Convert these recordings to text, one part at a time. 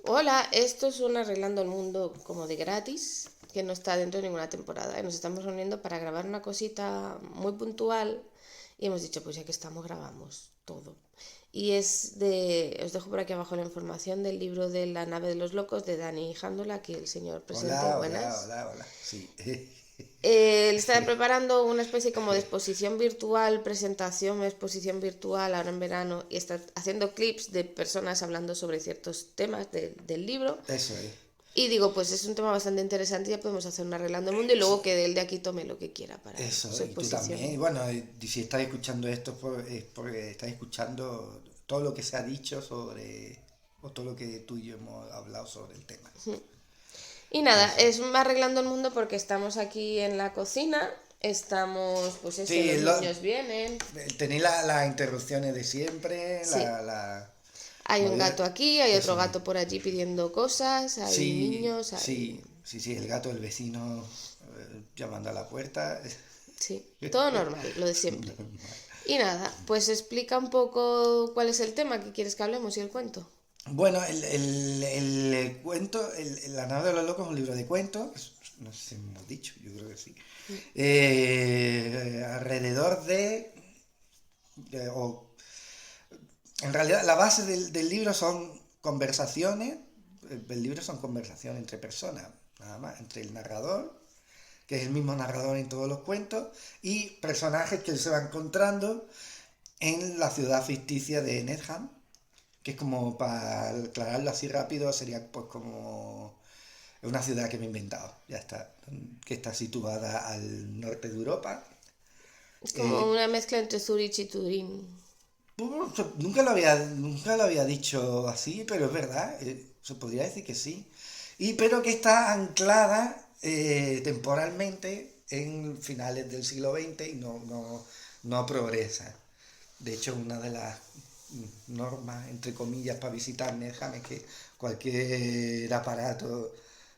Hola, esto es un Arreglando el Mundo como de gratis, que no está dentro de ninguna temporada. Nos estamos reuniendo para grabar una cosita muy puntual y hemos dicho, pues ya que estamos, grabamos todo. Y os dejo por aquí abajo la información del libro de La nave de los locos de Dani Jándola, que el señor presidente, Hola, hola, buenas. hola, hola. Sí. Él está preparando una especie como de exposición virtual, presentación, exposición virtual ahora en verano y está haciendo clips de personas hablando sobre ciertos temas del libro. Eso es. Y digo, pues es un tema bastante interesante, ya podemos hacer un Arreglando el Mundo y luego que él de aquí tome lo que quiera para Eso, su y tú también. Y exposición. bueno, y si estás escuchando esto es porque estás escuchando todo lo que se ha dicho sobre, o todo lo que tú y yo hemos hablado sobre el tema. Y nada, Eso. es un Arreglando el Mundo porque estamos aquí en la cocina, estamos, pues eso, Sí, los niños vienen. tenéis las interrupciones de siempre, Sí, la hay un movida. gato aquí, hay otro Eso es. gato por allí pidiendo cosas, hay Sí, niños, hay... sí, sí, sí, el gato del vecino llamando a la puerta. Sí, todo normal, lo de siempre. Y nada, pues explica un poco cuál es el tema que quieres que hablemos y el cuento. Bueno, el cuento, La nave de los locos es un libro de cuentos, no sé si hemos dicho, yo creo que sí. Alrededor o en realidad la base del libro son conversaciones, el libro son conversaciones entre personas, nada más, entre el narrador, que es el mismo narrador en todos los cuentos, y personajes que él se va encontrando en la ciudad ficticia de Needham, que es como, para aclararlo así rápido, sería pues como una ciudad que me he inventado, ya está, que está situada al norte de Europa. Es como Eh, una mezcla entre Zurich y Turín. nunca lo había dicho así, pero es verdad, se podría decir que sí. Pero que está anclada temporalmente en finales del siglo XX y no progresa. De hecho, una de las normas, entre comillas, para visitar Neham es que cualquier aparato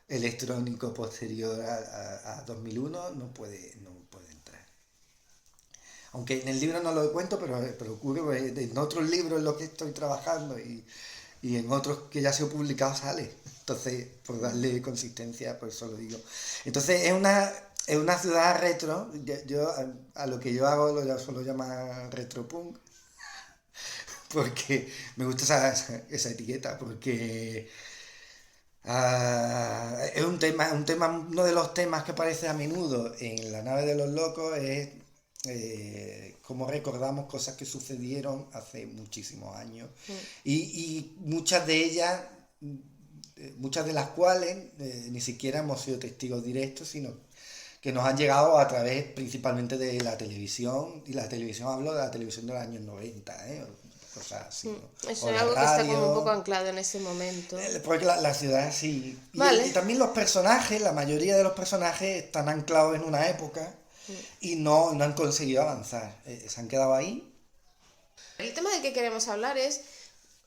electrónico posterior a 2001 no puede entrar. Aunque en el libro no lo cuento, pero ocurre pues, en otros libros en los que estoy trabajando y en otros que ya se han publicado sale. Entonces, por darle consistencia, pues eso lo digo. Entonces, es una ciudad retro. Yo a lo que yo hago lo suelo llamar retropunk, porque me gusta esa etiqueta, porque es uno de los temas que aparece a menudo en La nave de los locos es cómo recordamos cosas que sucedieron hace muchísimos años y muchas de las cuales ni siquiera hemos sido testigos directos, sino que nos han llegado a través principalmente de la televisión, y la televisión, hablo de la televisión de los años 90, cosas así, ¿no? Eso O es la algo que está como un poco radio, anclado en ese momento. porque la ciudad sí. Y Vale. también los personajes, la mayoría de los personajes están anclados en una época y no han conseguido avanzar. Se han quedado ahí. El tema del que queremos hablar es,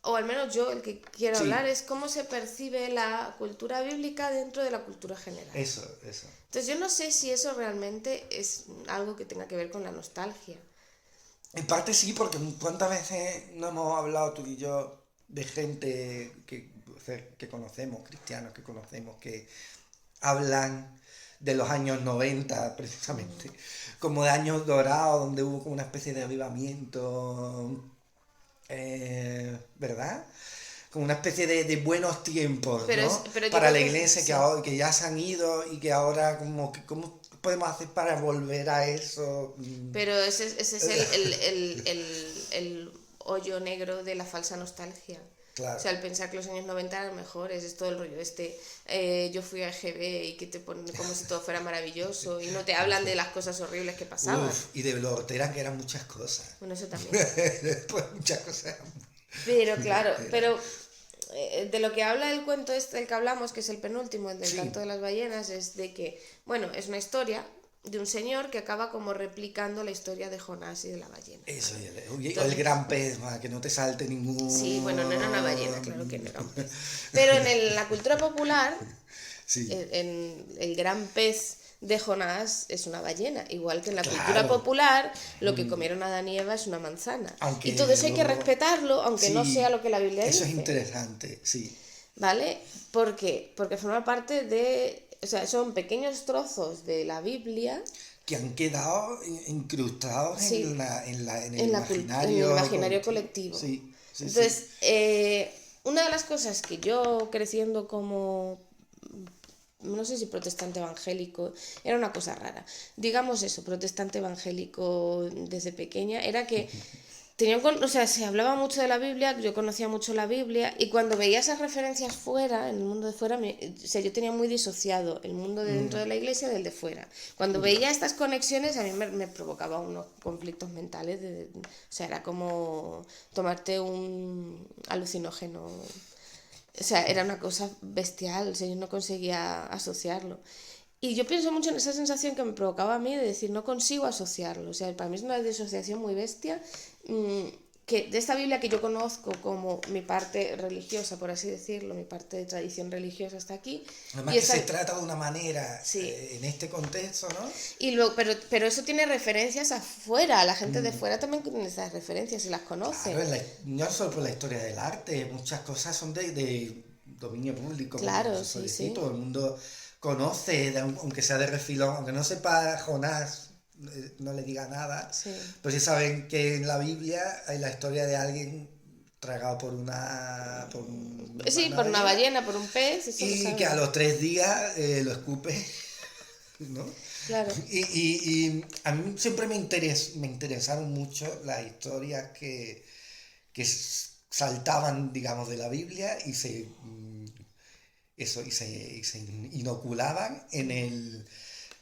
o al menos yo el que quiero hablar Sí, es cómo se percibe la cultura bíblica dentro de la cultura general. eso. Entonces yo no sé si eso realmente es algo que tenga que ver con la nostalgia. En parte sí, porque cuántas veces no hemos hablado tú y yo de gente que conocemos, cristianos que conocemos, que hablan de los años 90 precisamente, como de años dorados, donde hubo como una especie de avivamiento, ¿verdad? Como una especie de buenos tiempos, ¿no? Pero yo Para creo la que iglesia sí. que ya se han ido y que ahora ¿cómo podemos hacer para volver a eso? Pero ese es el hoyo negro de la falsa nostalgia. O Claro. sea, el pensar que los años 90 eran mejores, es todo el rollo este, yo fui a EGB y que te ponen como si todo fuera maravilloso y no te hablan de las cosas horribles que pasaban. Uf, y de lo hortera que eran muchas cosas. Bueno, eso también. Pues muchas cosas eran Pero muy claro, horteras. de lo que habla el cuento este del que hablamos, que es el penúltimo, el del Sí, canto de las ballenas, es de que, bueno, es una historia de un señor que acaba como replicando la historia de Jonás y de la ballena, eso, ¿vale? el Entonces, gran pez, que no te salte sí, bueno, no era una ballena, ningún... claro que no era un pez. Pero la cultura popular, Sí, el gran pez de Jonás es una ballena, igual que en la cultura claro. popular lo que comieron Adán y Eva es una manzana. Y todo Aunque eso hay que luego... respetarlo, aunque no sea Sí, lo que la Biblia eso es dice. interesante, sí. ¿vale? ¿Por qué? Porque forma parte de, o sea, son pequeños trozos de la Biblia. Que han quedado incrustados Sí, en el en el imaginario imaginario colectivo. colectivo. Sí, sí, sí. Entonces, una de las cosas que yo creciendo como, no sé si protestante evangélico, era una cosa rara. Digamos eso, protestante evangélico desde pequeña, era que o sea, se hablaba mucho de la Biblia, yo conocía mucho la Biblia, y cuando veía esas referencias fuera, en el mundo de fuera, o sea, yo tenía muy disociado el mundo de dentro de la iglesia del de fuera. Cuando veía estas conexiones, a mí me provocaba unos conflictos mentales, o sea, era como tomarte un alucinógeno. O sea, era una cosa bestial, o sea, yo no conseguía asociarlo. Y yo pienso mucho en esa sensación que me provocaba a mí de decir, no consigo asociarlo. O sea, para mí es una disociación muy bestia, que de esta Biblia que yo conozco como mi parte religiosa, por así decirlo, mi parte de tradición religiosa hasta aquí. Además Y que esta, se trata de una manera, sí. en este contexto, ¿no? Y luego, pero eso tiene referencias afuera, la gente de fuera también tiene esas referencias y las conoce. Claro, no solo por la historia del arte, muchas cosas son de dominio público, como Claro, se suele sí, decir, sí. todo el mundo conoce, aunque sea de refilón, aunque no sepa Jonás, no le diga nada, Sí. pues sí saben que en la Biblia hay la historia de alguien tragado Sí, una por una ballena ballena, por un pez, eso lo y que a saben. los 3 días lo escupe, ¿no? Claro, Y a mí siempre me interesaron mucho las historias que saltaban, digamos, de la Biblia y se inoculaban en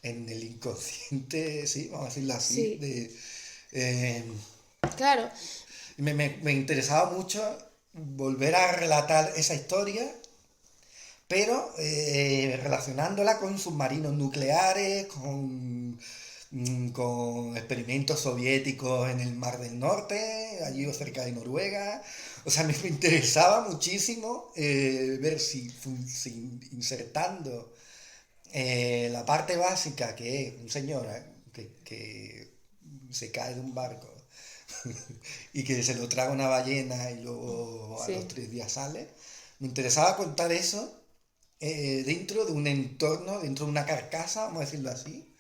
el inconsciente, sí, vamos a decirlo así, sí, eh, claro, me interesaba mucho volver a relatar esa historia, pero relacionándola con submarinos nucleares, con experimentos soviéticos en el Mar del Norte, allí cerca de Noruega. O sea, me interesaba muchísimo ver si insertando la parte básica, que es un señor que se cae de un barco y que se lo traga una ballena y luego a los sí. 3 días sale. Me interesaba contar eso dentro de un entorno, dentro de una carcasa, vamos a decirlo así,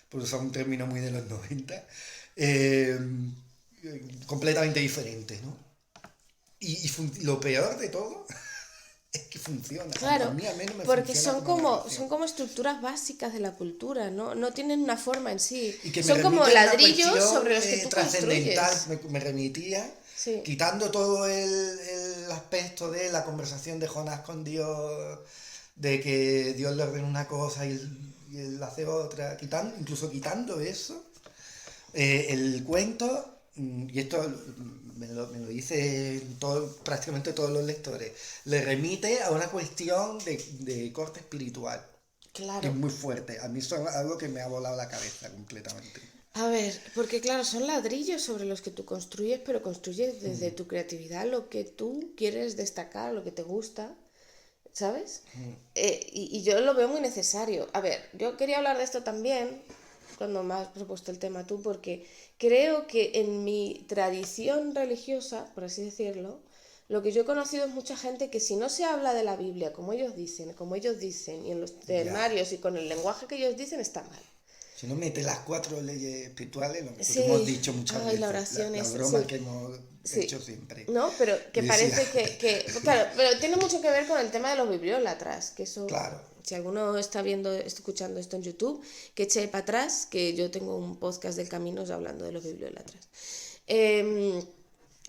por usar un término muy de los 90, eh, completamente diferente, ¿no? Lo peor de todo es que funciona. A Claro, mí al menos me porque funciona como son narración. como estructuras básicas de la cultura, ¿no? No tienen una forma en sí. Y que me Son como remite a una ladrillos cuestión sobre los que tú trascendental, construyes. me remitía, Sí, quitando todo el aspecto de la conversación de Jonás con Dios, de que Dios le ordena una cosa y él hace otra, incluso quitando eso, el cuento, y esto me lo dice prácticamente todos los lectores, le remite a una cuestión de corte espiritual, que es claro. muy fuerte. A mí eso es algo que me ha volado la cabeza completamente. A ver, porque claro, son ladrillos sobre los que tú construyes, pero construyes desde Mm, tu creatividad lo que tú quieres destacar, lo que te gusta, ¿sabes? mm, Y yo lo veo muy necesario. A ver, yo quería hablar de esto también, cuando me has propuesto el tema tú, porque creo que en mi tradición religiosa, por así decirlo, lo que yo he conocido es mucha gente que si no se habla de la Biblia como ellos dicen, y en los ya. temarios y con el lenguaje que ellos dicen, está mal. Si no mete las 4 leyes espirituales, lo que hemos Sí, dicho muchas ay, la veces, oración la es, broma sí, que hemos sí, hecho siempre. ¿no? Pero que Y decía, parece claro, pero tiene mucho que ver con el tema de los bibliólatras, que eso, claro, si alguno está viendo, escuchando esto en YouTube, que eche para atrás, que yo tengo un podcast del Caminos hablando de los bibliólatras. Eh,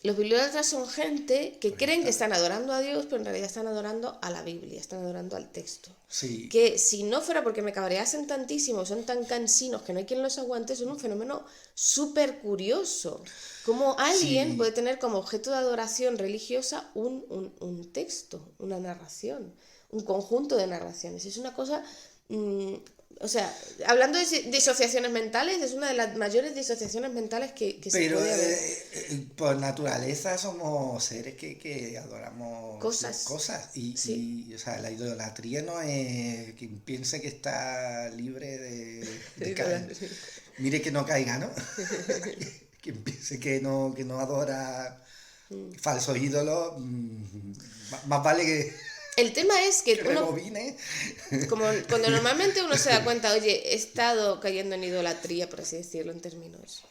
los bibliólatras son gente que pues ahí creen que está. están adorando a Dios, pero en realidad están adorando a la Biblia, están adorando al texto. Sí, Que si no fuera porque me cabreasen tantísimo, son tan cansinos que no hay quien los aguante, son un fenómeno súper curioso. Como alguien puede sí, tener como objeto de adoración religiosa un texto, una narración, un conjunto de narraciones. Es una cosa... o sea, hablando de disociaciones mentales, es una de las mayores disociaciones mentales que se pero puede haber. por naturaleza somos seres que adoramos Cosas. cosas Sí. o sea, la idolatría no es quien piense que está libre de caer. Mire que no caiga, ¿no? Quien piense que no adora falsos ídolos, más vale El tema es que que uno, rebobine. como cuando normalmente uno se da cuenta, oye, he estado cayendo en idolatría, por así decirlo, en términos.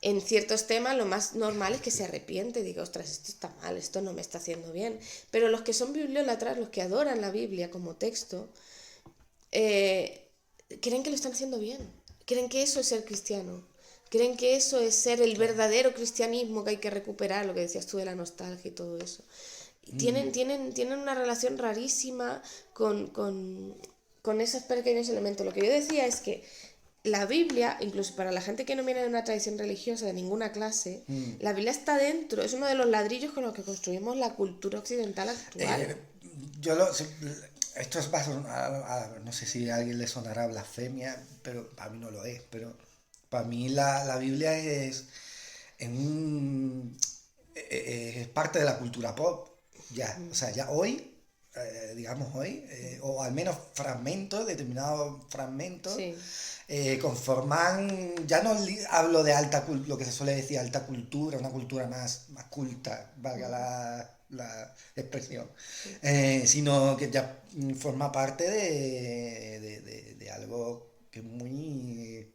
En ciertos temas lo más normal es que se arrepiente, diga, ostras, esto está mal, esto no me está haciendo bien. Pero los que son bibliólatras, los que adoran la Biblia como texto, eh, creen que lo están haciendo bien, creen que eso es ser cristiano, creen que eso es ser el verdadero cristianismo que hay que recuperar, lo que decías tú de la nostalgia y todo eso. Tienen una relación rarísima con esos pequeños elementos. Lo que yo decía es que la Biblia, incluso para la gente que no viene de una tradición religiosa de ninguna clase, la Biblia está dentro, es uno de los ladrillos con los que construimos la cultura occidental actual. Eh, yo lo, esto es no sé si a alguien le sonará blasfemia, pero para mí no lo es, pero para mí la Biblia es, es parte de la cultura pop, ya, o sea, ya hoy, digamos hoy, o al menos fragmentos, determinados fragmentos, Sí. conforman, ya no hablo de lo que se suele decir alta cultura, una cultura más culta, valga la expresión, sino que ya forma parte de algo que es muy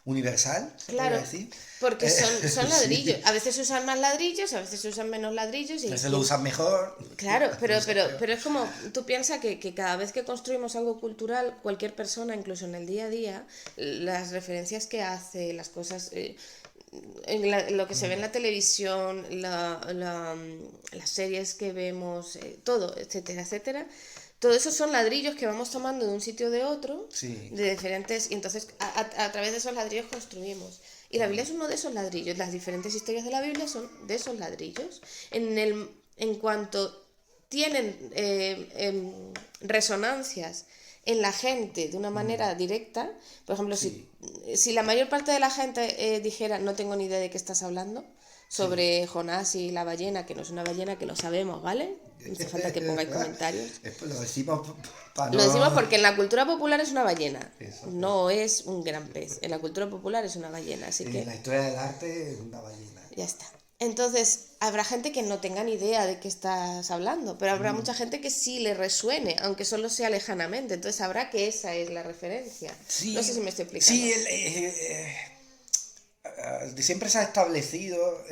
universal, se podría Claro, decir. porque son ladrillos. Sí, A veces se usan más ladrillos, a veces se usan menos ladrillos a y, veces lo usan mejor, claro, a veces lo usan peor. pero es como, tú piensas que cada vez que construimos algo cultural, cualquier persona, incluso en el día a día, las referencias que hace, las cosas, lo que se ve en la televisión, las series que vemos, todo, etcétera, etcétera, todo eso son ladrillos que vamos tomando de un sitio o de otro, Sí, de diferentes, y entonces a través de esos ladrillos construimos. Y la Biblia es uno de esos ladrillos, las diferentes historias de la Biblia son de esos ladrillos. En cuanto tienen resonancias en la gente de una manera directa, por ejemplo, sí, si la mayor parte de la gente dijera, no tengo ni idea de qué estás hablando, sí. sobre Jonás y la ballena, que no es una ballena, que lo sabemos, ¿vale? No hace falta que pongáis ¿Verdad? comentarios. Lo decimos para Lo decimos no... porque en la cultura popular es una ballena, Eso. no es un gran pez. En la cultura popular es una ballena, así En que la historia del arte es una ballena. ya está. Entonces, habrá gente que no tenga ni idea de qué estás hablando, pero habrá mucha gente que sí le resuene, aunque solo sea lejanamente. Entonces, sabrá que esa es la referencia. No sé si Sí, me estoy explicando. sí, siempre se ha establecido,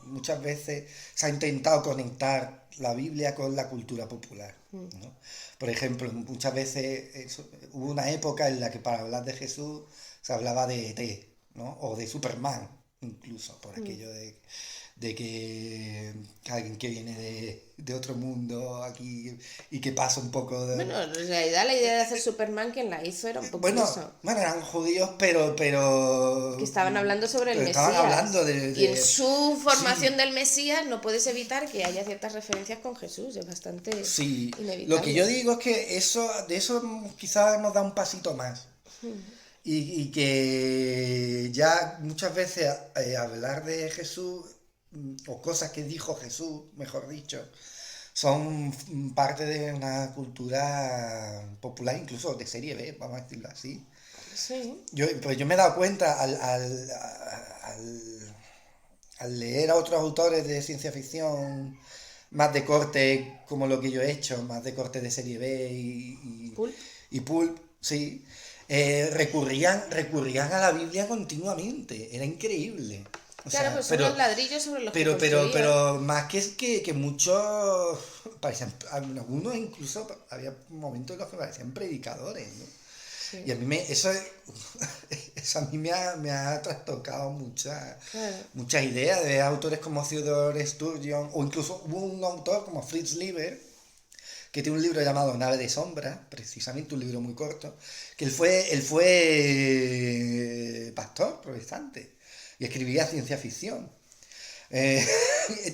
muchas veces se ha intentado conectar la Biblia con la cultura popular, ¿no? Por ejemplo, muchas veces hubo una época en la que para hablar de Jesús se hablaba de ET, ¿no? O de Superman, incluso, por aquello de que alguien que viene de otro mundo aquí y que pasa un poco de... Bueno, en realidad la idea de hacer Superman, quien la hizo era un poco Bueno, eso. bueno, eran judíos, Que estaban hablando sobre el pero estaban hablando Mesías. Y en su formación sí, del Mesías no puedes evitar que haya ciertas referencias con Jesús. Es bastante sí. Lo que inevitable. yo digo es que de eso quizás hemos dado un pasito más. Y que ya muchas veces hablar de Jesús, o cosas que dijo Jesús, mejor dicho, son parte de una cultura popular, incluso de serie B, vamos a decirlo así. Sí. Pues yo me he dado cuenta al leer a otros autores de ciencia ficción más de corte como lo que yo he hecho, más de corte de serie B Pulp. y Pulp, sí, recurrían a la Biblia continuamente, era increíble. O Claro, sea, pues son los ladrillos sobre los que construían. pero más que muchos, parecían, algunos incluso había momentos en los que parecían predicadores, ¿no? Y Sí, a mí eso a mí me ha trastocado claro. muchas ideas de autores como Theodore Sturgeon, o incluso hubo un autor como Fritz Lieber, que tiene un libro llamado Nave de Sombra, precisamente un libro muy corto, que él fue pastor protestante y escribía ciencia ficción. Eh,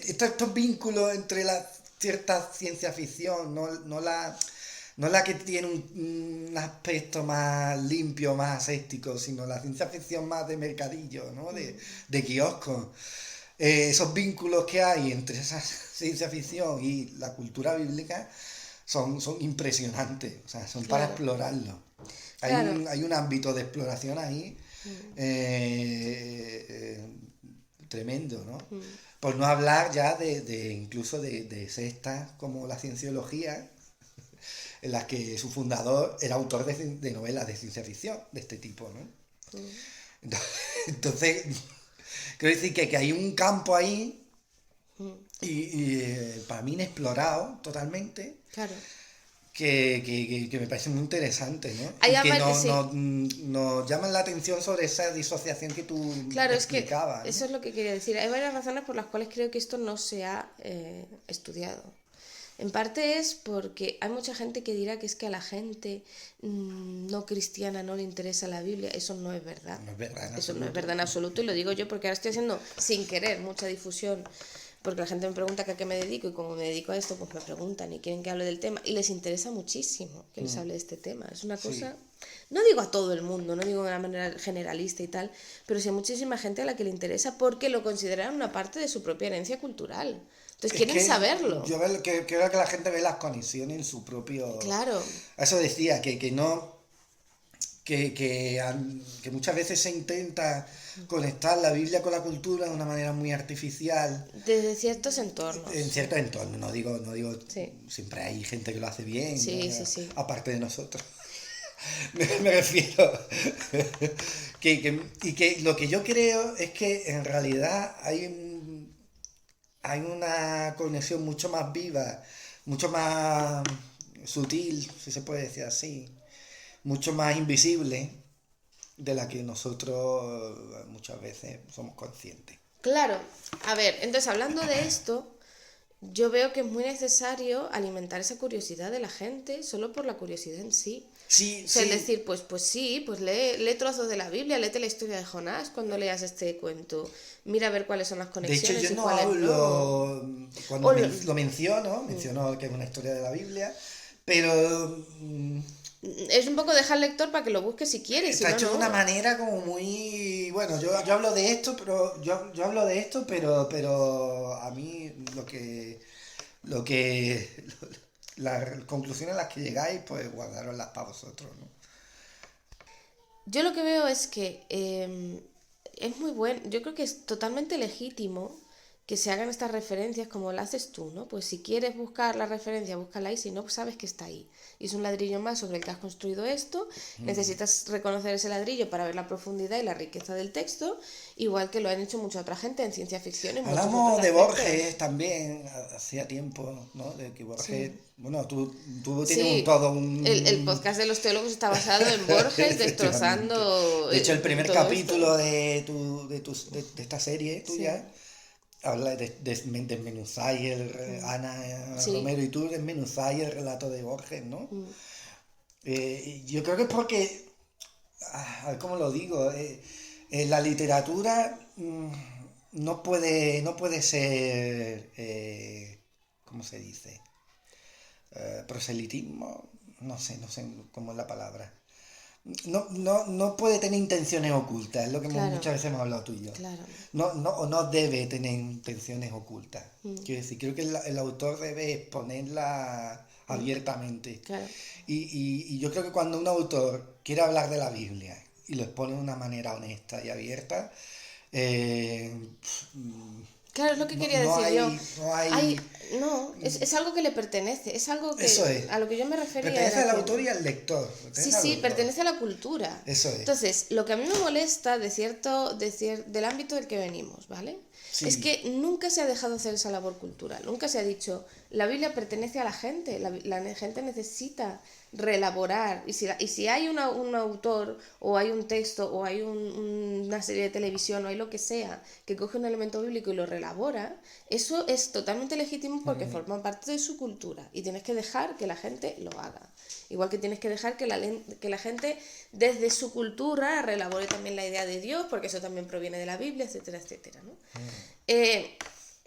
estos vínculos entre la cierta ciencia ficción, no la que tiene un aspecto más limpio, más aséptico, sino la ciencia ficción más de mercadillo, ¿no? De kiosco. Esos vínculos que hay entre esa ciencia ficción y la cultura bíblica son impresionantes, o sea, son para Claro, explorarlo. claro. Hay un ámbito de exploración ahí eh, tremendo, ¿no? Por no hablar ya incluso de sectas como la cienciología, en las que su fundador era autor de novelas de ciencia ficción de este tipo, ¿no? Entonces, quiero decir que hay un campo ahí para mí inexplorado totalmente, Claro. que me parece muy interesante, ¿no? Hay Y que sí. nos llaman la atención sobre esa disociación que tú Claro, es que explicabas, eso ¿no? es lo que quería decir. Hay varias razones por las cuales creo que esto no se ha estudiado. En parte es porque hay mucha gente que dirá que es que a la gente no cristiana no le interesa la Biblia. Eso no es verdad. No es verdad en Eso no es absoluto. verdad en absoluto, y lo digo yo porque ahora estoy haciendo sin querer mucha difusión, porque la gente me pregunta que a qué me dedico, y como me dedico a esto, pues me preguntan y quieren que hable del tema, y les interesa muchísimo que les hable de este tema. Es una cosa, no digo a todo el mundo, no digo de una manera generalista y tal, pero sí a muchísima gente a la que le interesa porque lo consideran una parte de su propia herencia cultural. Entonces Es quieren que saberlo. yo veo que creo que la gente ve las conexiones en su propio... Claro. Eso decía, que no... Que muchas veces se intenta conectar la Biblia con la cultura de una manera muy artificial Desde ciertos en entornos. ciertos entornos. No digo, Sí. siempre hay gente que lo hace bien, ¿no? Sí, sí, sí. Aparte de nosotros. Me refiero y que lo que yo creo es que en realidad hay una conexión mucho más viva, mucho más sutil, si se puede decir así, mucho más invisible de la que nosotros muchas veces somos conscientes. Claro. A ver, entonces hablando de esto, yo veo que es muy necesario alimentar esa curiosidad de la gente solo por la curiosidad en sí. Sí, O sea, es sí. decir, pues sí, pues lee trozos de la Biblia, léete la historia de Jonás cuando leas este cuento. Mira a ver cuáles son las De hecho, conexiones yo y no cuáles no. hablo, cuando O lo- lo menciono que es una historia de la Biblia, pero es un poco dejar al lector para que lo busque si quiere, si está no, hecho de una no. manera como muy... Bueno, yo hablo de esto, pero yo hablo de esto, pero a mí lo que las conclusiones a las que llegáis, pues guardaroslas para vosotros, ¿no? Yo lo que veo es que es muy bueno, yo creo que es totalmente legítimo que se hagan estas referencias como las haces tú, ¿no? Pues si quieres buscar la referencia, búscala ahí, si no, pues sabes que está ahí. Y es un ladrillo más sobre el que has construido esto, necesitas reconocer ese ladrillo para ver la profundidad y la riqueza del texto, igual que lo han hecho mucha otra gente en ciencia ficción y en muchos otros Hablamos de aspectos. Borges también, hacía tiempo, ¿no? De que Borges, Sí. bueno, tú tienes Sí, todo el un... podcast de los teólogos está basado en Borges Efectivamente. destrozando De hecho, el primer todo esto. capítulo de esta serie tuya Sí, habla desmenuzáis Ana sí. Romero y tú desmenuzáis el relato de Borges, ¿no? Yo creo que es porque, a ver cómo lo digo, la literatura no puede ser, ¿cómo se dice? Proselitismo, no sé cómo es la palabra. No puede tener intenciones ocultas, es lo que Claro, muchas veces hemos hablado tú y yo. claro, O no debe tener intenciones ocultas. Quiero decir, creo que el autor debe exponerla abiertamente. claro. Y yo creo que cuando un autor quiere hablar de la Biblia y lo expone de una manera honesta y abierta, eh, Claro, es lo que no, quería no decir yo. hay, no hay... Hay, no, es algo que le pertenece, es algo Eso que es. a lo que yo me refería Pertenece era al que autor y al lector. sí, Pertenece a sí, los dos. pertenece a la cultura. Eso es. Entonces, lo que a mí me molesta del ámbito del que venimos, ¿vale? Es Sí. que nunca se ha dejado hacer esa labor cultural, nunca se ha dicho, la Biblia pertenece a la gente, la gente necesita reelaborar, y si hay un autor, o hay un texto, o hay una serie de televisión, o hay lo que sea, que coge un elemento bíblico y lo reelabora, eso es totalmente legítimo porque forma parte de su cultura, y tienes que dejar que la gente lo haga. Igual que tienes que dejar que la gente desde su cultura reelabore también la idea de Dios, porque eso también proviene de la Biblia, etcétera, etcétera, ¿no? Eh,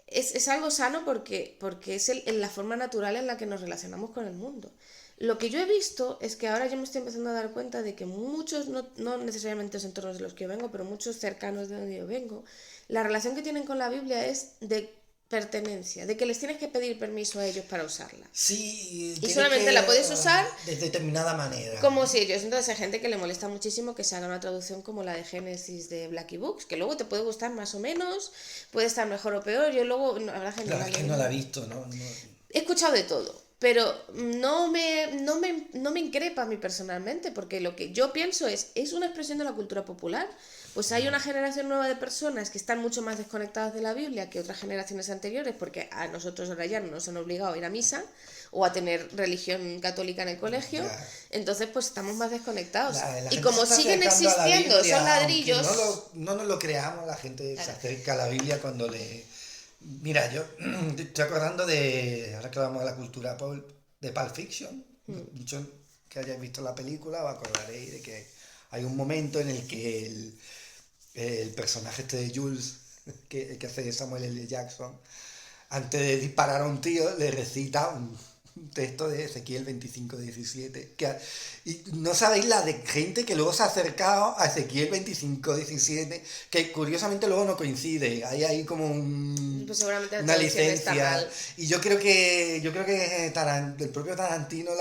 es algo sano porque es la forma natural en la que nos relacionamos con el mundo. Lo que yo he visto es que ahora yo me estoy empezando a dar cuenta de que muchos, no necesariamente los entornos de los que yo vengo, pero muchos cercanos de donde yo vengo, la relación que tienen con la Biblia es de pertenencia, de que les tienes que pedir permiso a ellos para usarla. Sí, Y tiene solamente que, la puedes usar de determinada manera. como si ellos. Entonces hay gente que le molesta muchísimo que se haga una traducción como la de Génesis de Blackie Books, que luego te puede gustar más o menos, puede estar mejor o peor. Yo luego, la verdad que no Claro, la es que leí. no la he visto, ¿no? He escuchado de todo, pero no me increpa a mí personalmente, porque lo que yo pienso es una expresión de la cultura popular. Pues hay una generación nueva de personas que están mucho más desconectadas de la Biblia que otras generaciones anteriores, porque a nosotros ahora ya no nos han obligado a ir a misa o a tener religión católica en el colegio, Ya. entonces pues estamos más desconectados. La y gente como se está siguen acercando a la existiendo Biblia, esos ladrillos... aunque no nos lo creamos, la gente se acerca a la Biblia cuando le... Mira, yo estoy acordando de, ahora que vamos a la cultura pulp, de Pulp Fiction. Muchos que hayáis visto la película os acordaréis de que hay un momento en el que el personaje este de Jules, que hace Samuel L. Jackson, antes de disparar a un tío, le recita un texto de Ezequiel 25:17. Y no sabéis la de gente que luego se ha acercado a Ezequiel 25:17, que curiosamente luego no coincide. Hay ahí como Pues seguramente la una traducción está licencia. mal. Y yo creo que el propio Tarantino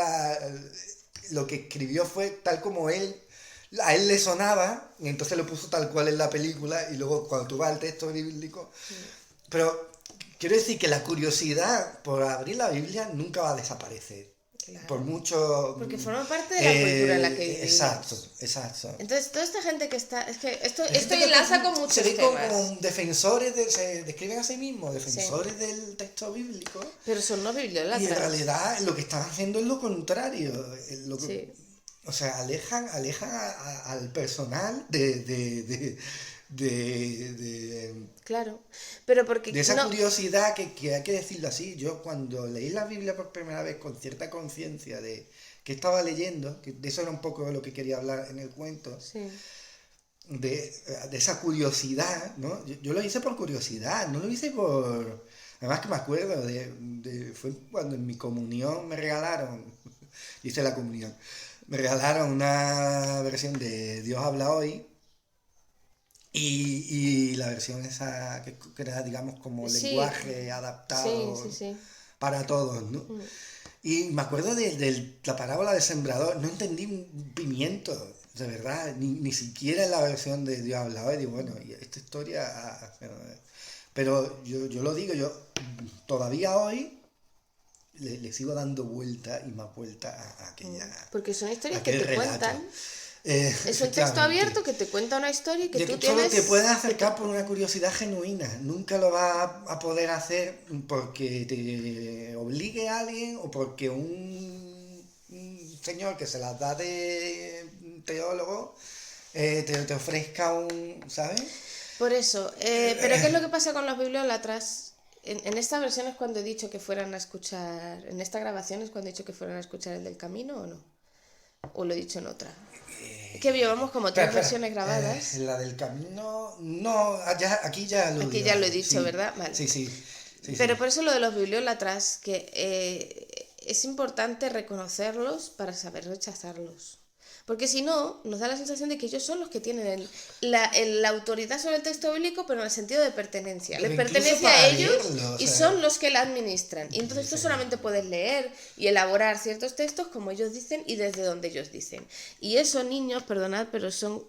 lo que escribió fue tal como a él le sonaba, y entonces lo puso tal cual en la película, y luego cuando tú vas al texto bíblico. Pero quiero decir que la curiosidad por abrir la Biblia nunca va a desaparecer. Claro. Por mucho... Porque forma parte de la cultura en la que vivimos. Exacto. Entonces, toda esta gente que está... Es que esto Hay gente enlaza que con muchos se ve temas. como defensores, se describen a sí mismos, defensores del texto bíblico. Pero son no Y en bibliólatras. realidad lo que están haciendo es lo contrario. Sí. O sea, alejan al personal Claro. Pero porque... de esa no, curiosidad que hay que decirlo así. Yo cuando leí la Biblia por primera vez con cierta conciencia de que estaba leyendo, que de eso era un poco lo que quería hablar en el cuento, sí. de esa curiosidad, ¿no? Yo lo hice por curiosidad, no lo hice por... Además que me acuerdo, fue cuando en mi comunión me regalaron, hice la comunión, me regalaron una versión de Dios habla hoy, y la versión esa que era, digamos, como Sí. lenguaje adaptado Sí. para todos, ¿no? Y me acuerdo de la parábola del sembrador, no entendí un pimiento, de verdad, ni siquiera en la versión de Dios habla hoy, digo, bueno, y esta historia... Pero yo lo digo, yo todavía hoy le sigo dando vuelta y más vuelta a aquella... Porque son historias que aquel te relato. cuentan. Es un texto Efectivamente. abierto que te cuenta una historia y que De tú que solo tienes... te puedes acercar por una curiosidad genuina. Nunca lo vas a poder hacer porque te obligue a alguien o porque un señor que se las da de teólogo te ofrezca ¿sabes? Por eso. Pero ¿qué es lo que pasa con los bibliólatras? En esta versión es cuando he dicho que fueran a escuchar... En esta grabación es cuando he dicho que fueran a escuchar el del camino, ¿o no? ¿O lo he dicho en otra? Es que llevamos como tres versiones grabadas. La del camino... No, aquí ya lo Aquí ya lo he dicho, sí. ¿verdad? Vale. Sí. Pero por eso lo de los bibliólatras, que es importante reconocerlos para saber rechazarlos. Porque si no, nos da la sensación de que ellos son los que tienen la autoridad sobre el texto bíblico, pero en el sentido de pertenencia. Pero Les incluso pertenece para a ellos leerlo, o y sea, son los que la administran. Y entonces tú solamente puedes leer y elaborar ciertos textos como ellos dicen y desde donde ellos dicen. Y esos niños, perdonad, pero son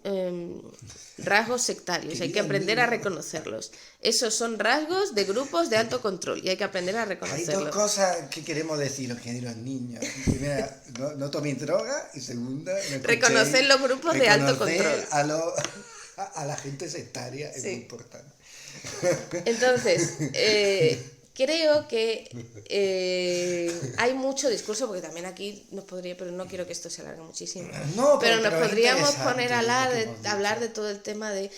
rasgos sectarios. Hay que aprender a reconocerlos. Esos son rasgos de grupos de alto control y hay que aprender a Hay reconocerlos. dos cosas que queremos decir los queridos niños. Primera, no toméis droga, y segunda, Reconocer los grupos de alto control. A la gente sectaria es Sí. muy importante. Entonces, creo que hay mucho discurso, porque también aquí nos podría, pero no quiero que esto se alargue muchísimo. No, pero nos pero es podríamos interesante poner a lo que hemos hablar dicho. de todo el tema de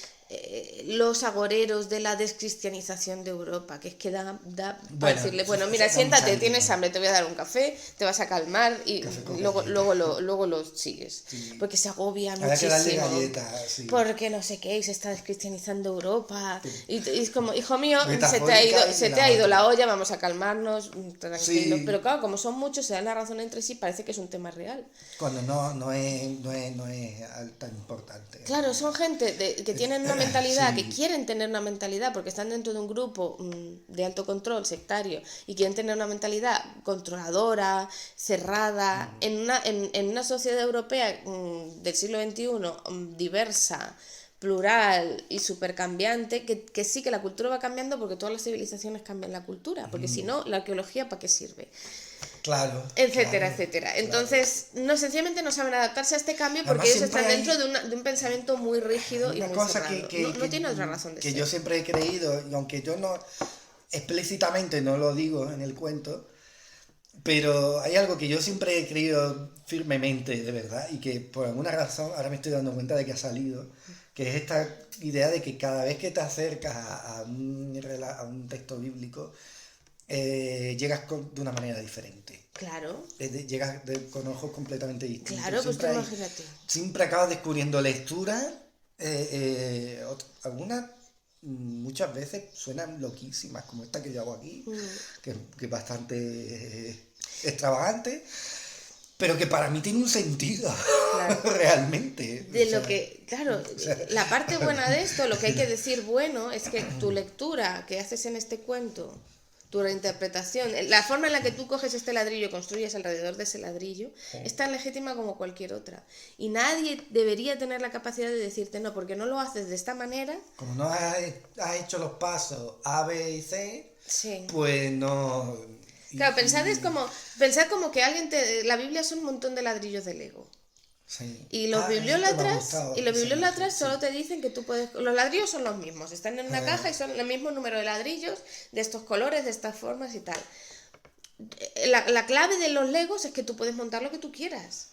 los agoreros de la descristianización de Europa, que es que da para Bueno, decirle, bueno, eso mira, da siéntate, mucha tienes lima. hambre, te voy a dar un café, te vas a calmar y Café con luego galleta. lo sigues. Sí. Porque se agobia Habrá que darle muchísimo. galletas, sí. Porque no sé qué, y se está descristianizando Europa. Y es como, hijo mío, se te Metafórica y se de te la ha ido mano. la olla, vamos a calmarnos, tranquilos. Sí. Pero claro, como son muchos, se dan la razón entre sí, parece que es un tema real. Cuando no es tan importante. Claro, son gente que tienen una mentalidad, Sí. que quieren tener una mentalidad, porque están dentro de un grupo de alto control sectario y quieren tener una mentalidad controladora, cerrada, en una sociedad europea del siglo XXI diversa, plural y súper cambiante, que sí que la cultura va cambiando porque todas las civilizaciones cambian la cultura, porque si no, la arqueología ¿para qué sirve? Claro, Etcétera, claro, etcétera. claro. Entonces, no, sencillamente no saben adaptarse a este cambio porque Además ellos siempre están dentro hay de un pensamiento muy rígido y una muy cosa cerrado. No tiene otra razón de que ser. yo siempre he creído, y aunque yo no explícitamente no lo digo en el cuento, pero hay algo que yo siempre he creído firmemente, de verdad, y que por alguna razón ahora me estoy dando cuenta de que ha salido, que es esta idea de que cada vez que te acercas a un texto bíblico, llegas de una manera diferente. Claro, Llegas con ojos completamente distintos. claro, pues tú imagínate. Siempre acabas descubriendo lecturas, algunas muchas veces suenan loquísimas, como esta que yo hago aquí, que es bastante extravagante, pero que para mí tiene un sentido, Claro. realmente. De O lo sea, que, claro, o sea, la parte buena de esto, lo que hay que decir bueno, es que tu lectura que haces en este cuento, tu reinterpretación, la forma en la que tú coges este ladrillo y construyes alrededor de ese ladrillo, es tan legítima como cualquier otra. Y nadie debería tener la capacidad de decirte, no, porque no lo haces de esta manera. como no has hecho los pasos A, B y C, Sí. pues no... Claro, pensar como que la Biblia son un montón de ladrillos de Lego. Sí. Y los Siempre me ha bibliólatras, gustado y los esa bibliólatras imagen, sí. solo te dicen que tú puedes. Los ladrillos son los mismos, están en una caja y son el mismo número de ladrillos, de estos colores, de estas formas y tal. La clave de los Legos es que tú puedes montar lo que tú quieras.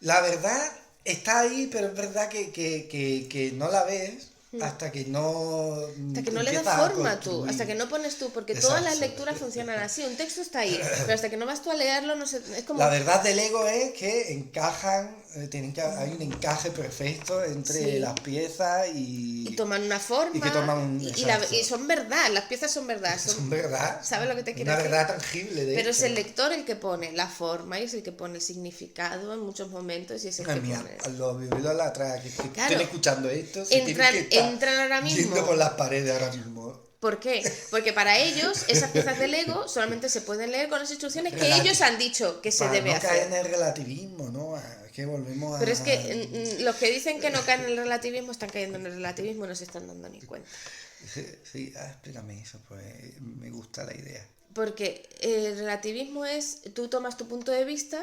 La verdad está ahí, pero es verdad que no la ves hasta que no Hasta que no le das empiezas a forma tú, construir. hasta que no pones tú, porque todas las Exacto. lecturas funcionan así. Un texto está ahí, pero hasta que no vas tú a leerlo, no sé, es como. La verdad del Lego es que encajan, hay un encaje perfecto entre Sí. las piezas Y toman una forma. y que toman exacto. Y son verdad, las piezas son verdad. Son verdad. ¿Sabes lo que te quiero Una decir? verdad tangible de Pero es hecho. el lector el que pone la forma y es el que pone el significado en muchos momentos y es el Ay, que mía, pone. a los bibliólatras que Claro. estén escuchando esto se tienen que estar Entran ahora mismo. yendo por las paredes ahora mismo. ¿Por qué? Porque para ellos esas piezas de Lego solamente se pueden leer con las instrucciones que ellos han dicho que se Para debe no caer hacer. en el relativismo, ¿no? Es que volvemos Pero es a... que los que dicen que no caen en el relativismo están cayendo en el relativismo y no se están dando ni cuenta. Sí, explícame eso, pues me gusta la idea. Porque el relativismo es, tú tomas tu punto de vista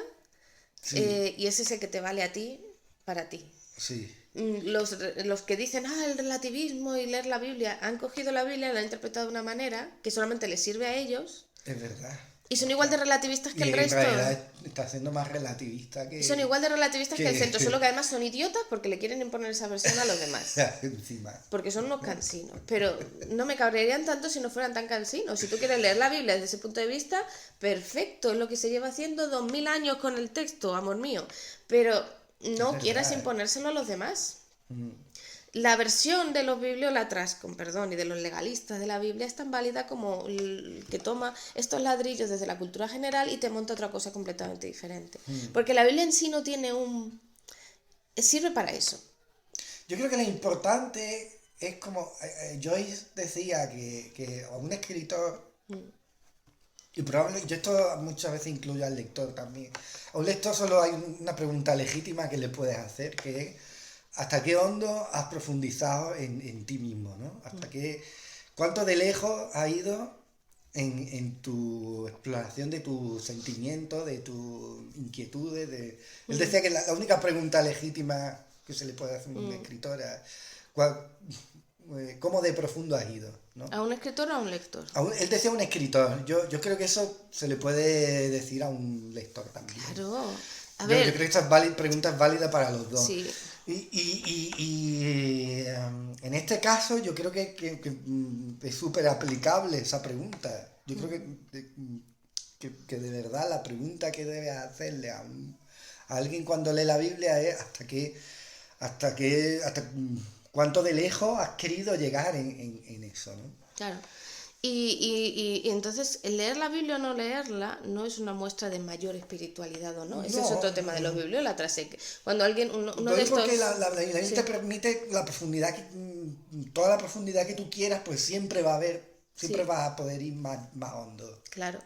Sí. y ese es el que te vale a ti, para ti. Sí, Los que dicen, el relativismo y leer la Biblia, han cogido la Biblia y la han interpretado de una manera que solamente les sirve a ellos es verdad. y son igual de relativistas que Y el en resto. realidad está siendo más relativista que... Son igual de relativistas que el que- centro, solo que además son idiotas porque le quieren imponer esa versión a los demás. Encima. Porque son unos cansinos. Pero no me cabrearían tanto si no fueran tan cansinos. Si tú quieres leer la Biblia desde ese punto de vista, perfecto, es lo que se lleva haciendo 2000 años con el texto, amor mío. Pero no Es quieras verdad. imponérselo a los demás. Mm. La versión de los bibliólatras, con perdón, y de los legalistas de la Biblia es tan válida como el que toma estos ladrillos desde la cultura general y te monta otra cosa completamente diferente. Porque la Biblia en sí no tiene sirve para eso. Yo creo que lo importante es como Joyce decía que a un escritor, y probablemente, yo esto muchas veces incluyo al lector también, a un lector solo hay una pregunta legítima que le puedes hacer, que es ¿hasta qué hondo has profundizado en ti mismo? ¿No? ¿Cuánto de lejos has ido en tu exploración de tus sentimientos, de tus inquietudes? Él decía que la única pregunta legítima que se le puede hacer a un escritor es ¿cómo de profundo has ido? ¿No? ¿A un escritor o a un lector? Él decía un escritor, yo creo que eso se le puede decir a un lector también. Claro. A Yo ver, creo que esta pregunta es válida para los dos. sí. En este caso yo creo que es súper aplicable esa pregunta. Yo creo que de verdad la pregunta que debes hacerle a alguien cuando lee la Biblia es hasta cuánto de lejos has querido llegar en eso, ¿no? Claro. Y entonces, el leer la Biblia o no leerla no es una muestra de mayor espiritualidad o no. Ese es No, otro tema de los bibliólatras. Cuando alguien, uno yo de digo estos... que la ley Sí, te permite la profundidad, toda la profundidad que tú quieras, pues siempre va a haber, siempre sí, vas a poder ir más hondo. claro.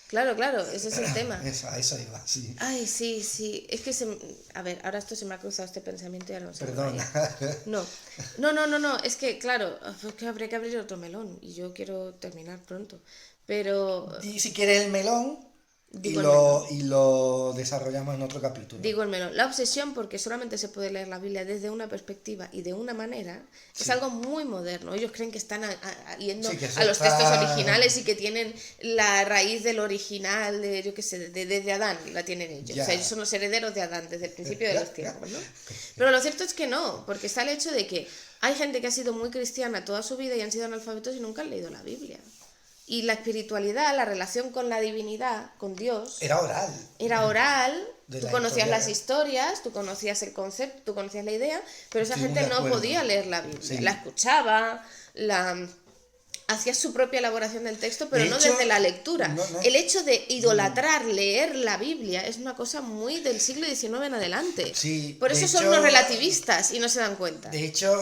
Claro, ese es el tema. Eso iba, sí. Ay, sí, es que a ver, ahora esto se me ha cruzado este pensamiento y ahora no se me va a Perdona. ir. No, es que claro, es que habría que abrir otro melón y yo quiero terminar pronto, pero Y si quieres el melón, digo el melón. y lo desarrollamos en otro capítulo. Digo el melón. La obsesión, porque solamente se puede leer la Biblia desde una perspectiva y de una manera, es Sí, algo muy moderno. Ellos creen que están yendo sí, que eso a los textos está originales y que tienen la raíz del original, de, yo qué sé, desde Adán, la tienen ellos. O sea, ellos ya. son los herederos de Adán desde el principio de los tiempos, ¿no? Pero lo cierto es que no, porque está el hecho de que hay gente que ha sido muy cristiana toda su vida y han sido analfabetos y nunca han leído la Biblia. Y la espiritualidad, la relación con la divinidad, con Dios, Era oral. era oral, De tú la conocías historia. las historias, tú conocías el concepto, tú conocías la idea, pero esa Estoy muy gente de no acuerdo. podía leer la Biblia. Sí. La escuchaba, hacía su propia elaboración del texto, pero De no hecho, desde la lectura. no. El hecho de idolatrar, leer la Biblia, es una cosa muy del siglo XIX en adelante. Sí, Por de eso son hecho, unos relativistas y no se dan cuenta. De hecho,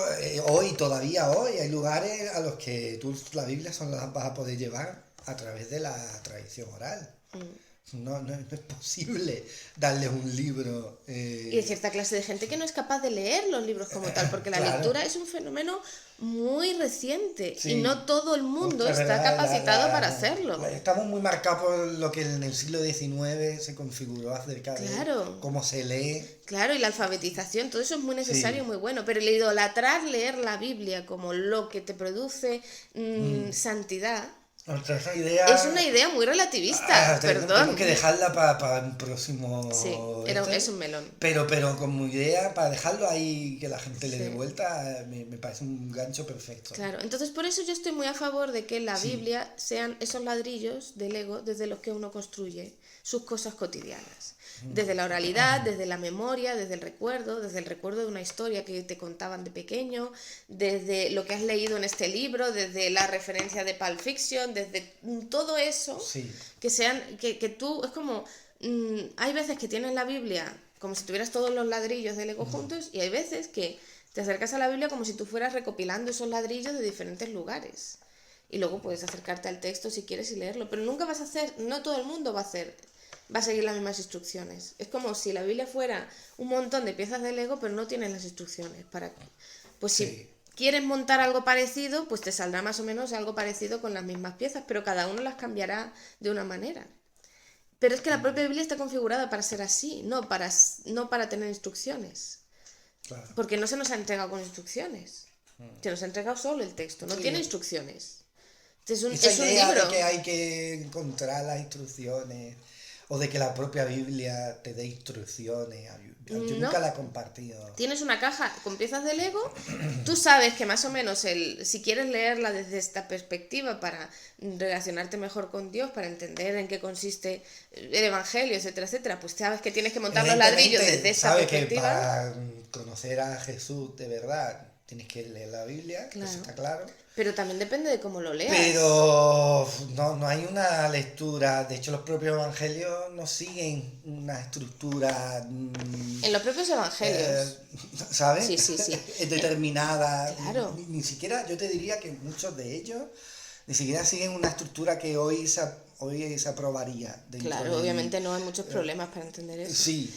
todavía hoy, hay lugares a los que tú la Biblia solo la vas a poder llevar a través de la tradición oral. No es posible darles un libro. Y de cierta clase de gente que no es capaz de leer los libros como tal, porque la Claro. lectura es un fenómeno muy reciente Sí. y no todo el mundo Es está verdad, capacitado para hacerlo. estamos muy marcados por lo que en el siglo XIX se configuró acerca Claro. de cómo se lee. Claro, y la alfabetización, todo eso es muy necesario y Sí. muy bueno, pero el idolatrar leer la Biblia como lo que te produce santidad Esa idea. es una idea muy relativista, Tengo perdón. que dejarla para un próximo. Sí, es un melón. Pero como idea, para dejarlo ahí, que la gente le dé Sí. vuelta, me parece un gancho perfecto. Claro, entonces por eso yo estoy muy a favor de que la Sí. Biblia sean esos ladrillos de Lego desde los que uno construye sus cosas cotidianas. Desde la oralidad, desde la memoria, desde el recuerdo de una historia que te contaban de pequeño, desde lo que has leído en este libro, desde la referencia de Pulp Fiction, desde todo eso, Sí. que tú, es como, hay veces que tienes la Biblia como si tuvieras todos los ladrillos de Lego juntos y hay veces que te acercas a la Biblia como si tú fueras recopilando esos ladrillos de diferentes lugares. Y luego puedes acercarte al texto si quieres y leerlo, pero nunca vas a hacer, no todo el mundo va a seguir las mismas instrucciones. Es como si la Biblia fuera un montón de piezas de Lego, pero no tienes las instrucciones para... Pues si Sí. quieres montar algo parecido, pues te saldrá más o menos algo parecido con las mismas piezas, pero cada uno las cambiará de una manera. Pero es que la propia Biblia está configurada para ser así, no para tener instrucciones. Claro. Porque no se nos ha entregado con instrucciones. Se nos ha entregado solo el texto, no Sí. tiene instrucciones. Es un Esa idea libro. de que hay que encontrar las instrucciones o de que la propia Biblia te dé instrucciones, yo No. nunca la he compartido. Tienes una caja con piezas de Lego, tú sabes que más o menos si quieres leerla desde esta perspectiva para relacionarte mejor con Dios, para entender en qué consiste el Evangelio, etcétera, etcétera, pues sabes que tienes que montar los ladrillos desde esta Sabes que perspectiva. para conocer a Jesús de verdad tienes que leer la Biblia, Claro. eso está claro. Pero también depende de cómo lo leas. Pero no hay una lectura, de hecho los propios evangelios no siguen una estructura, En los propios evangelios. ¿sabes? Sí. Determinada. Claro. Ni siquiera, yo te diría que muchos de ellos ni siquiera siguen una estructura que hoy se aprobaría. Claro, obviamente no hay muchos problemas para entender eso. Sí.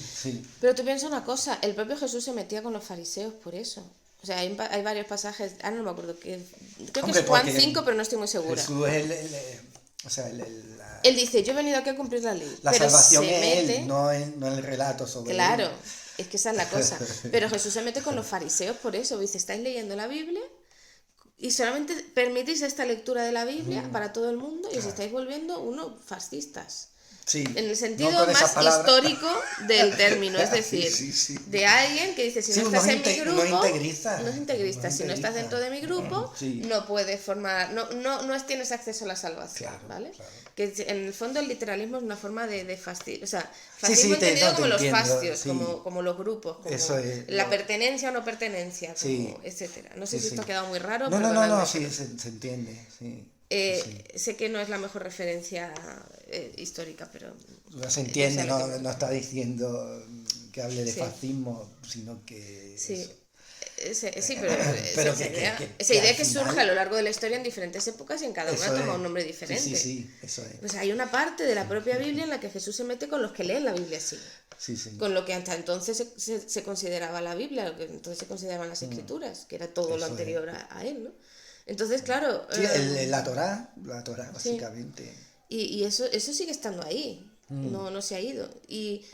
Pero tú piensas una cosa, el propio Jesús se metía con los fariseos por eso. O sea, hay varios pasajes, no me acuerdo, creo que Hombre, es Juan porque 5, pero no estoy muy segura. Jesús es Él dice, yo he venido aquí a cumplir la ley. la pero salvación se es mete, él, no el relato sobre claro, él. es que esa es la cosa. Pero Jesús se mete con los fariseos por eso. Dice, estáis leyendo la Biblia y solamente permitís esta lectura de la Biblia para todo el mundo y os estáis volviendo unos fascistas. Sí, En el no sentido con esas más palabras. histórico del término, es decir, Sí. de alguien que dice, si Sí, no estás en mi unos grupo, integristas. no es integrista, si no estás dentro de mi grupo, Sí. no puedes formar, tienes acceso a la salvación, Claro, ¿vale? claro. Que en el fondo el literalismo es una forma de fastidio, o sea, Sí, fascismo entendido te como los entiendo, fascios, sí. como los grupos, como Eso es, la pertenencia o no pertenencia, Sí. etcétera. No sé si Sí. esto ha quedado muy raro, No, perdonadme. sí, se entiende, sí. Sí. Sé que no es la mejor referencia histórica, pero... No se entiende, sé lo que no, no está diciendo que hable de Sí. fascismo, sino que Sí. eso. Sí, pero Pero esa idea, que esa idea al que surge final, a lo largo de la historia en diferentes épocas y en cada una eso toma es. un nombre Sí, diferente. sí, eso es. Pues hay una parte de la propia Biblia en la que Jesús se mete con los que leen la Biblia así. Sí, sí. Con lo que hasta entonces se consideraba la Biblia, lo que entonces se consideraban las Escrituras, que era todo lo Eso es. anterior a él, ¿no? Entonces, claro, Sí, la Torá, sí. básicamente. Y eso sigue estando ahí, no se ha ido. Y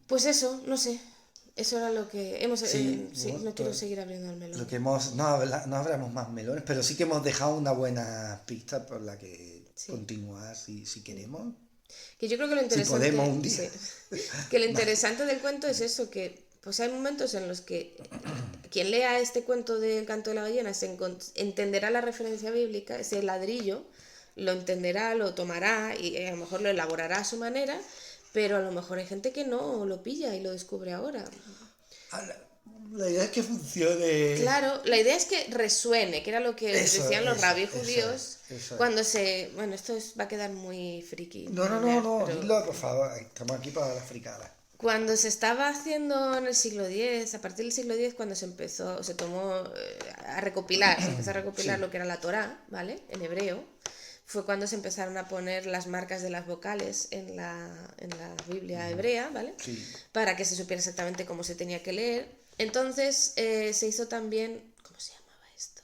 pues eso, no sé, eso era lo que hemos... Sí, sí, no quiero seguir abriendo el melón. lo que hemos, no, no hablamos más melones, pero sí que hemos dejado una buena pista por la que Sí. continuar si queremos. Que yo creo que lo Si interesante, podemos un día. sí, que lo interesante del cuento es eso, que pues hay momentos en los que quien lea este cuento del canto de la ballena entenderá la referencia bíblica, ese ladrillo, lo entenderá, lo tomará y a lo mejor lo elaborará a su manera, pero a lo mejor hay gente que no lo pilla y lo descubre ahora. Ah, La idea es que funcione. Claro, la idea es que resuene, que era lo que decían los rabíes eso judíos es. cuando se... Bueno, va a quedar muy friki. No, pero- dilo, por favor, estamos aquí para la fricada. Cuando se estaba haciendo en el siglo X, a partir del siglo X, cuando se tomó a recopilar, se empezó a recopilar Sí. lo que era la Torá, ¿vale? En hebreo, fue cuando se empezaron a poner las marcas de las vocales en la Biblia hebrea, ¿vale? Sí. Para que se supiera exactamente cómo se tenía que leer. Entonces se hizo también, ¿cómo se llamaba esto?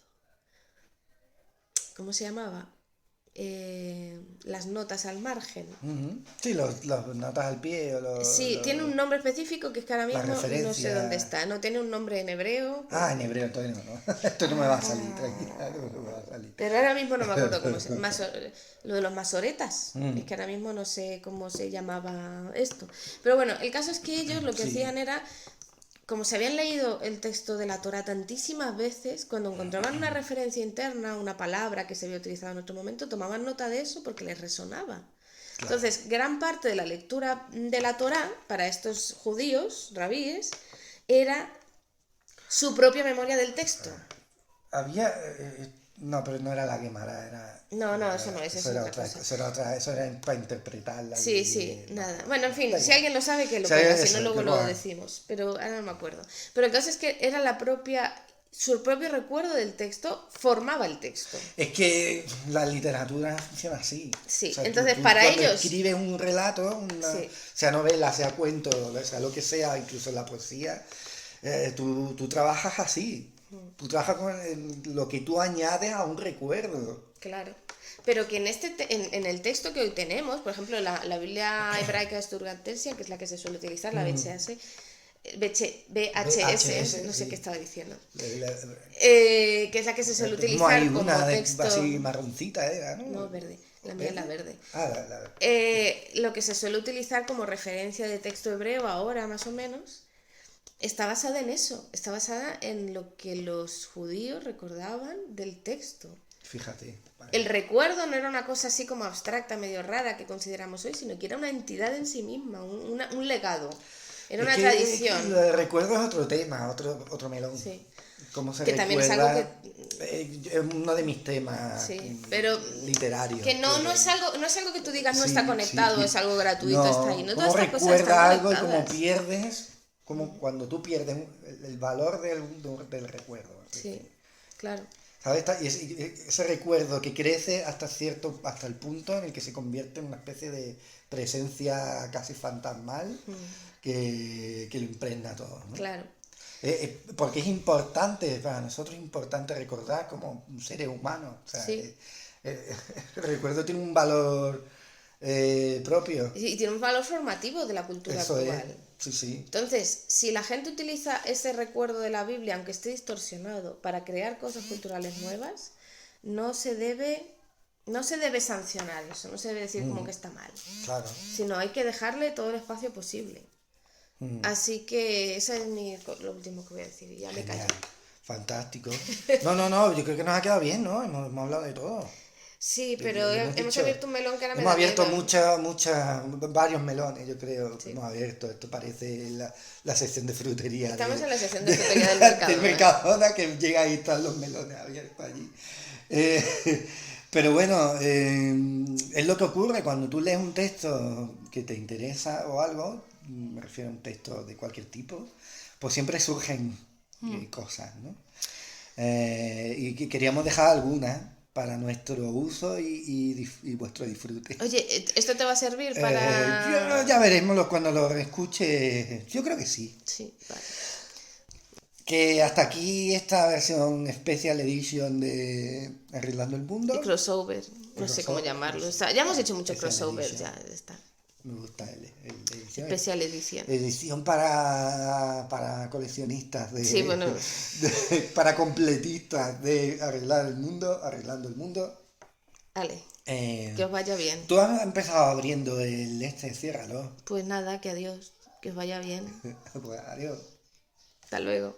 ¿Cómo se llamaba? Las notas al margen. Ujú. Sí, los notas al pie o Sí, tiene un nombre específico que es que ahora la mismo no sé referencia. dónde está. No tiene un nombre en hebreo. Ah, en hebreo, entonces no. Esto no me va a salir, tranquila, no me va a salir. Pero ahora mismo no me acuerdo cómo se lo de los masoretas. Mm. Es que ahora mismo no sé cómo se llamaba esto. Pero bueno, el caso es que ellos lo que Sí. hacían era, como se habían leído el texto de la Torá tantísimas veces, cuando encontraban una referencia interna, una palabra que se había utilizado en otro momento, tomaban nota de eso porque les resonaba. Claro. Entonces, gran parte de la lectura de la Torá para estos judíos, rabíes, era su propia memoria del texto. Había. No, pero no era la Gemara, era. No, eso no es, eso es era otra cosa. eso era para interpretarla. Sí, sí, nada. Bueno, en fin, Da si igual. alguien lo sabe, que lo Si ponga, alguien si no sabe, luego que lo ponga. decimos. Pero ahora no me acuerdo. Pero el caso es que era su propio recuerdo del texto formaba el texto. Es que la literatura funciona así. Sí, O sea, entonces tú para cuando ellos... escribes un relato, Sí. sea novela, sea cuento, sea lo que sea, incluso la poesía, tú trabajas así. Tú trabajas con lo que tú añades a un recuerdo. Claro. Pero que en el texto que hoy tenemos, por ejemplo, la Biblia hebraica Sturgatensia, que es la que se suele utilizar, la VHS, no sé sí. qué estaba diciendo, La- que es la que se suele Tenemos ahí utilizar como una texto... así marroncita, ¿no? No, verde. La mía es la verde. Ah, Lo que se suele utilizar como referencia de texto hebreo ahora, más o menos, está basada en eso. Está basada en lo que los judíos recordaban del texto. fíjate. Vale. El recuerdo no era una cosa así como abstracta, medio rara que consideramos hoy, sino que era una entidad en sí misma, un legado. Era una tradición. Lo de recuerdo es otro tema, otro melón. Sí. Cómo se Que recuerda, también es algo es uno de mis temas Sí, pero literarios. que no es algo que tú digas no está conectado, sí. es algo gratuito, No, está ahí. No cómo todas estas cosas recuerdas están algo y cómo conectadas. pierdes, como cuando tú pierdes el valor del recuerdo. Sí, claro. ¿Sabes? Y ese recuerdo que crece hasta el punto en el que se convierte en una especie de presencia casi fantasmal que lo impregna todo, ¿no? Claro. Porque es importante, para nosotros es importante recordar como seres humanos. O sea, Sí. El recuerdo tiene un valor propio. Y tiene un valor formativo de la cultura Eso actual. es. Sí, sí. Entonces, si la gente utiliza ese recuerdo de la Biblia, aunque esté distorsionado, para crear cosas culturales nuevas, no se debe sancionar eso, no se debe decir como que está mal, Claro. sino hay que dejarle todo el espacio posible. Así que eso es lo último que voy a decir, y ya me callo. Genial. Fantástico. No, yo creo que nos ha quedado bien, ¿no? Hemos hablado de todo. Sí, pero hemos dicho- abierto un melón que ahora me Hemos da abierto miedo. varios melones, yo creo. Sí. Hemos abierto, esto parece la sección de frutería. Estamos en la sección de frutería del Mercadona. Del Mercadona, que llega ahí, están los melones abiertos allí. Pero bueno, es lo que ocurre cuando tú lees un texto que te interesa o algo, me refiero a un texto de cualquier tipo, pues siempre surgen cosas, ¿no? Y que queríamos dejar algunas para nuestro uso y vuestro disfrute. Oye, ¿esto te va a servir Ya para...? veremos cuando lo escuche. Yo creo que sí. Sí, vale. Que hasta aquí esta versión Special Edition de Arreglando el Y Mundo. crossover, no sé cómo llamarlo. O sea, ya hemos hecho mucho Special crossover, Edition. ya está. Me gusta el edición. Especial edición. Edición para coleccionistas, Sí, bueno, para completistas de Arreglando el Mundo. vale, Eh, que os vaya bien. Tú has empezado abriendo ciérralo. Pues nada, que adiós, que os vaya bien. Pues adiós. Hasta luego.